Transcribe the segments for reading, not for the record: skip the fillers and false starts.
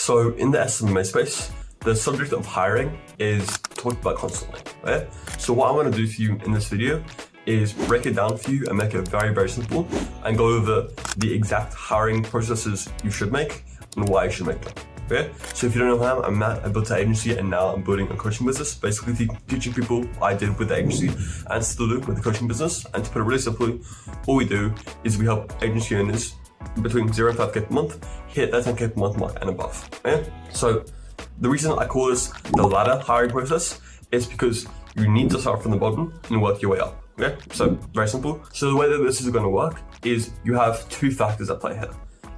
So in the SMMA space, the subject of hiring is talked about constantly, right? So what I want to do for you in this video is break it down for you and make it very, very simple and go over the exact hiring processes you should make and why you should make them, okay? So if you don't know who I'm Matt. I built an agency and now I'm building a coaching business, basically teaching people what I did with the agency and still do with the coaching business. And to put it really simply, all we do is we help agency owners between 0 and 5K per month hit that 10K per month mark and above, okay? So the reason I call this the ladder hiring process is because you need to start from the bottom and work your way up, okay? So very simple. So the way that this is going to work is you have two factors at play here.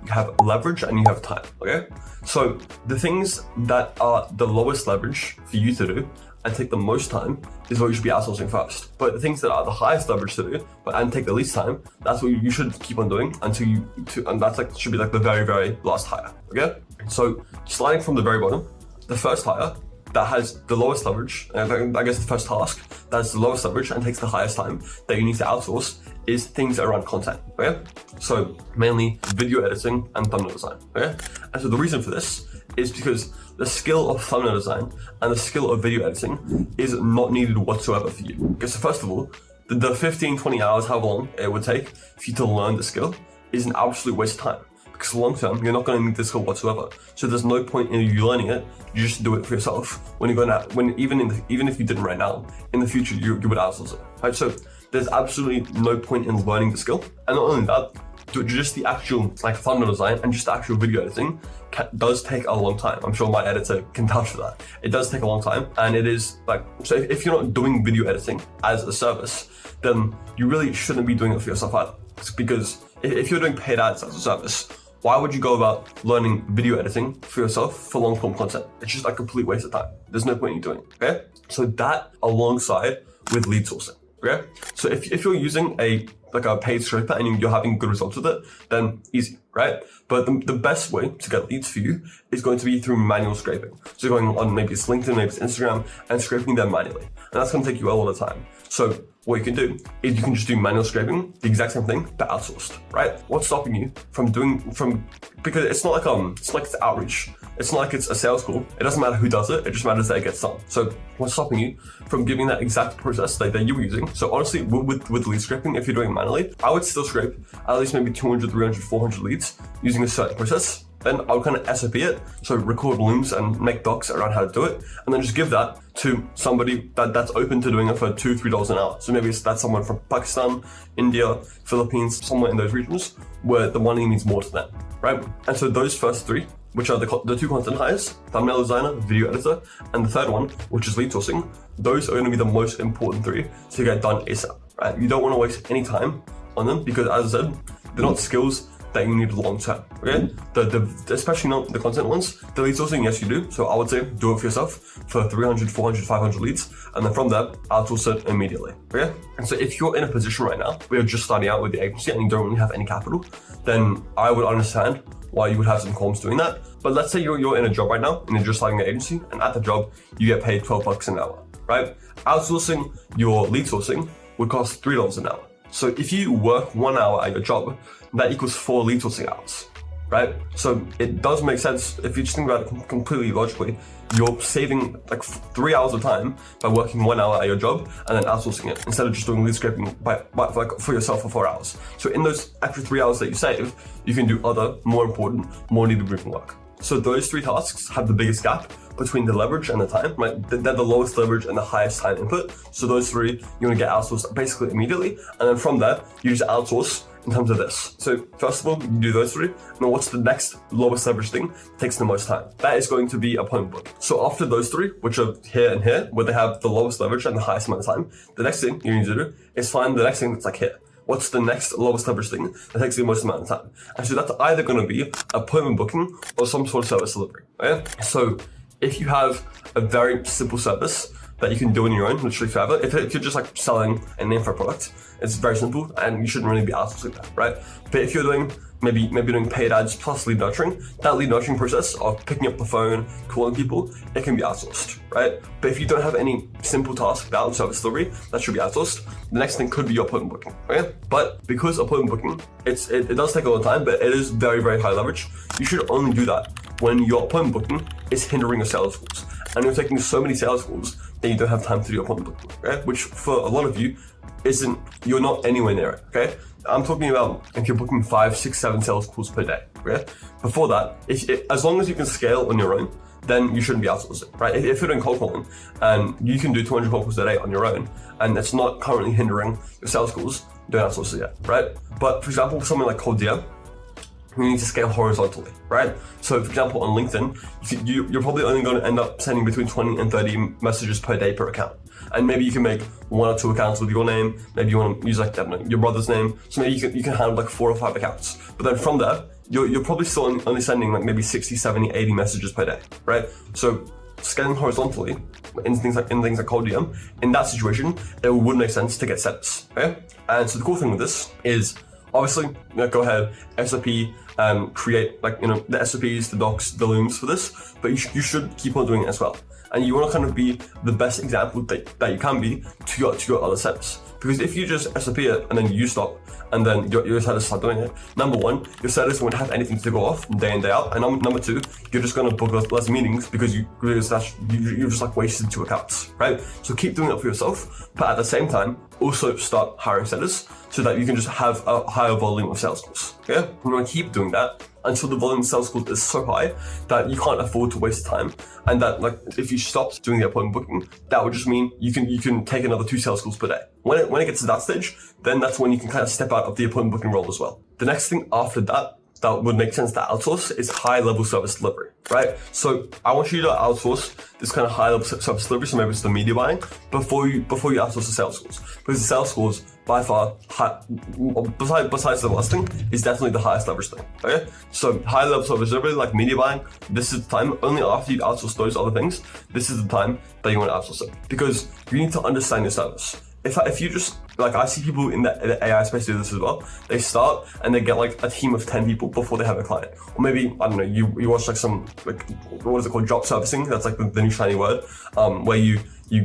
You have leverage and you have time, okay? So the things that are the lowest leverage for you to do and take the most time is what you should be outsourcing first. But the things that are the highest leverage to do and take the least time, that's what you should keep on doing until and that's like should be like the very, very last hire, okay? So sliding from the very bottom, the first hire that has the lowest leverage, I guess the first task that has the lowest leverage and takes the highest time that you need to outsource is things around content, okay? So mainly video editing and thumbnail design, okay? And so the reason for this is because the skill of thumbnail design and the skill of video editing is not needed whatsoever for you. Okay, so first of all, the 15, 20 hours, however long it would take for you to learn the skill is an absolute waste of time. Because long term, you're not going to need this skill whatsoever. So there's no point in you learning it. You just do it for yourself. When you're going to, even if you didn't right now, in the future you would outsource it. Right? So there's absolutely no point in learning the skill. And not only that, just the actual like thumbnail design and just the actual video editing does take a long time. I'm sure my editor can vouch for that. It does take a long time, and it is like, so if you're not doing video editing as a service, then you really shouldn't be doing it for yourself either. Because if you're doing paid ads as a service, why would you go about learning video editing for yourself for long form content? It's just a complete waste of time. There's no point in you doing it, okay? So that alongside with lead sourcing, okay? So if you're using a paid scraper and you're having good results with it, then easy, right? But the best way to get leads for you is going to be through manual scraping. So going on maybe it's LinkedIn, maybe it's Instagram, and scraping them manually. And that's gonna take you a lot of time. So what you can do is you can just do manual scraping, the exact same thing, but outsourced, right? What's stopping you because it's not like it's outreach. It's not like it's a sales call. It doesn't matter who does it. It just matters that it gets done. So what's stopping you from giving that exact process that you were using? So honestly, with lead scraping, if you're doing it manually, I would still scrape at least maybe 200, 300, 400 leads using a certain process. Then I would kind of SOP it, so record looms and make docs around how to do it, and then just give that to somebody that's open to doing it for $2, $3 an hour. So maybe that's someone from Pakistan, India, Philippines, somewhere in those regions where the money means more to them, right? And so those first three, which are the two content hires, thumbnail designer, video editor, and the third one, which is lead sourcing, those are going to be the most important three to get done ASAP, right? You don't want to waste any time on them because, as I said, they're not skills that you need long term, okay? Especially not the content ones. The lead sourcing, yes you do. So I would say do it for yourself for 300, 400, 500 leads. And then from there, outsource it immediately, okay? And so if you're in a position right now where you're just starting out with the agency and you don't really have any capital, then I would understand why you would have some qualms doing that. But let's say you're in a job right now and you're just starting an agency, and at the job, you get paid $12 an hour, right? Outsourcing your lead sourcing would cost $3 an hour. So if you work 1 hour at your job, that equals 4 lead sourcing hours, right? So it does make sense if you just think about it completely logically. You're saving like 3 hours of time by working 1 hour at your job and then outsourcing it instead of just doing lead scraping for yourself for 4 hours. So in those extra 3 hours that you save, you can do other more important, more needed written work. So those three tasks have the biggest gap between the leverage and the time, right? They're the lowest leverage and the highest time input. So those three, you're gonna get outsourced basically immediately. And then from there, you just outsource in terms of this. So first of all, you do those three. And then what's the next lowest leverage thing that takes the most time? That is going to be appointment book. So after those three, which are here and here, where they have the lowest leverage and the highest amount of time, the next thing you need to do is find the next thing that's like here. What's the next lowest leverage thing that takes the most amount of time? And so that's either going to be appointment booking or some sort of service delivery, right? So if you have a very simple service that you can do on your own, literally forever, if you're just like selling a name for a product, it's very simple and you shouldn't really be outsourcing that, right? But if you're doing maybe doing paid ads plus lead nurturing, that lead nurturing process of picking up the phone, calling people, it can be outsourced, right? But if you don't have any simple task without service delivery, that should be outsourced. The next thing could be your appointment booking, right? But because appointment booking, it does take a lot of time, but it is very, very high leverage. You should only do that when your appointment booking is hindering your sales calls. And you're taking so many sales calls that you don't have time to do your appointment booking, okay? Which for a lot of you you're not anywhere near it, okay? I'm talking about if you're booking 5, 6, 7 sales calls per day, okay? Before that, as long as you can scale on your own, then you shouldn't be outsourcing, right? If you're doing cold calling and you can do 200 cold calls a day on your own, and it's not currently hindering your sales calls, don't outsource it yet, right? But for example, something like cold DM, you need to scale horizontally, right? So for example, on LinkedIn, you're probably only going to end up sending between 20 and 30 messages per day per account. And maybe you can make 1 or 2 accounts with your name. Maybe you want to use like, I don't know, your brother's name. So maybe you can handle like 4 or 5 accounts. But then from there, you're probably still only sending like maybe 60, 70, 80 messages per day, right? So scaling horizontally in things like cold DM, in that situation, it would make sense to get setters, okay? And so the cool thing with this is, obviously, go ahead, SOP, create the SOPs, the docs, the looms for this, but you should keep on doing it as well. And you want to kind of be the best example that you can be to your other setters. Because if you just SOP it and then you stop, and then your setters start doing it, number one, your setters won't have anything to go off day in, day out. And number two, you're just going to book less meetings because you've just like wasted 2 accounts, right? So keep doing it for yourself, but at the same time, also start hiring setters so that you can just have a higher volume of sales calls, okay? You want to keep doing that until the volume of sales calls is so high that you can't afford to waste time. And that, like, if you stopped doing the appointment booking, that would just mean you can take another 2 sales calls per day. When it gets to that stage, then that's when you can kind of step out of the appointment booking role as well. The next thing after that would make sense to outsource is high level service delivery, right? So I want you to outsource this kind of high level service delivery, so maybe it's the media buying, before you outsource the sales calls. Because the sales calls, by far, besides the last thing, is definitely the highest leverage thing, okay? So high level service delivery, like media buying, this is the time, only after you outsource those other things, this is the time that you want to outsource it. Because you need to understand your service. If you just, like, I see people in the AI space do this as well. They start and they get like a team of 10 people before they have a client. Or maybe, I don't know, you watch like some, like, what is it called? Drop servicing. That's like the new shiny word, where you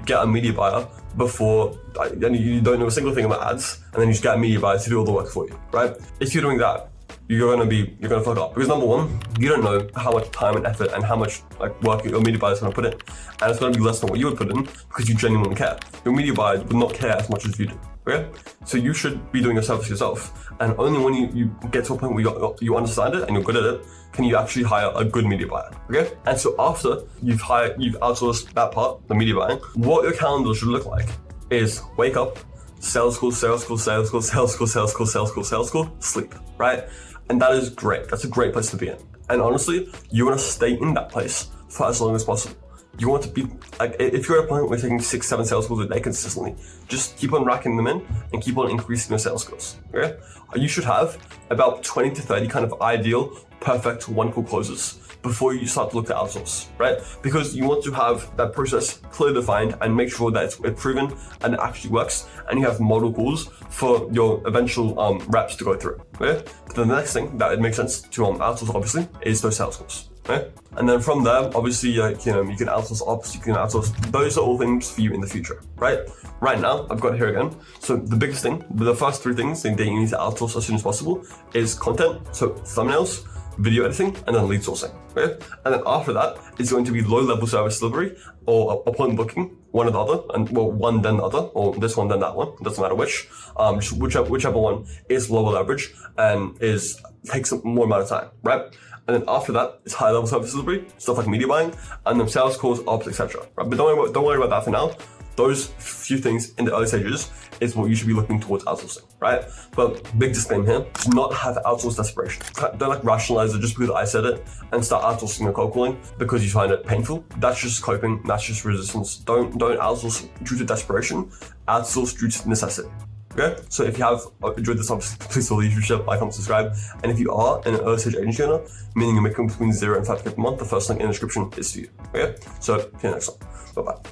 get a media buyer before, and you don't know a single thing about ads, and then you just get a media buyer to do all the work for you, right? If you're doing that, you're gonna fuck up. Because number one, you don't know how much time and effort and how much like work your media buyer is gonna put in. And it's gonna be less than what you would put in because you genuinely care. Your media buyer would not care as much as you do, okay? So you should be doing your service yourself. And only when you get to a point where you understand it and you're good at it, can you actually hire a good media buyer, okay? And so after you've outsourced that part, the media buying, what your calendar should look like is wake up, sales call, sales call, sales call, sales call, sales call, sales call, sales call, sleep, right? And that is great. That's a great place to be in. And honestly, you want to stay in that place for as long as possible. You want to be, like, if you're at a point where you're taking 6, 7 sales calls a day consistently, just keep on racking them in and keep on increasing your sales skills, okay? You should have about 20 to 30 kind of ideal, perfect 1-call closes before you start to look to outsource, right? Because you want to have that process clearly defined and make sure that it's proven and it actually works, and you have model calls for your eventual reps to go through, okay? But the next thing that it makes sense to outsource, obviously, is those sales calls. Okay? And then from there, obviously, you can outsource ops, you can outsource, those are all things for you in the future, right? Right now, I've got it here again. So the biggest thing, the first 3 things that you need to outsource as soon as possible is content, so thumbnails, video editing, and then lead sourcing, okay? And then after that, it's going to be low-level service delivery or appointment booking, one or the other, and well, one then the other, or this one then that one, it doesn't matter which. Whichever one is lower leverage and takes more amount of time, right? And then after that, it's high-level service delivery, stuff like media buying, and then sales calls, ops, etc. Right? But don't worry about that for now. Those few things in the early stages is what you should be looking towards outsourcing, right? But big disclaimer here, do not have outsource desperation. Don't like rationalize it just because I said it and start outsourcing your cold calling because you find it painful. That's just coping, that's just resistance. Don't outsource due to desperation, outsource due to necessity. Okay, so if you have enjoyed this, obviously, please follow the YouTube channel, like, comment, subscribe. And if you are an early stage agency owner, meaning you're making between 0 and 5K per month, the first link in the description is for you. Okay, so see you next time. Bye bye.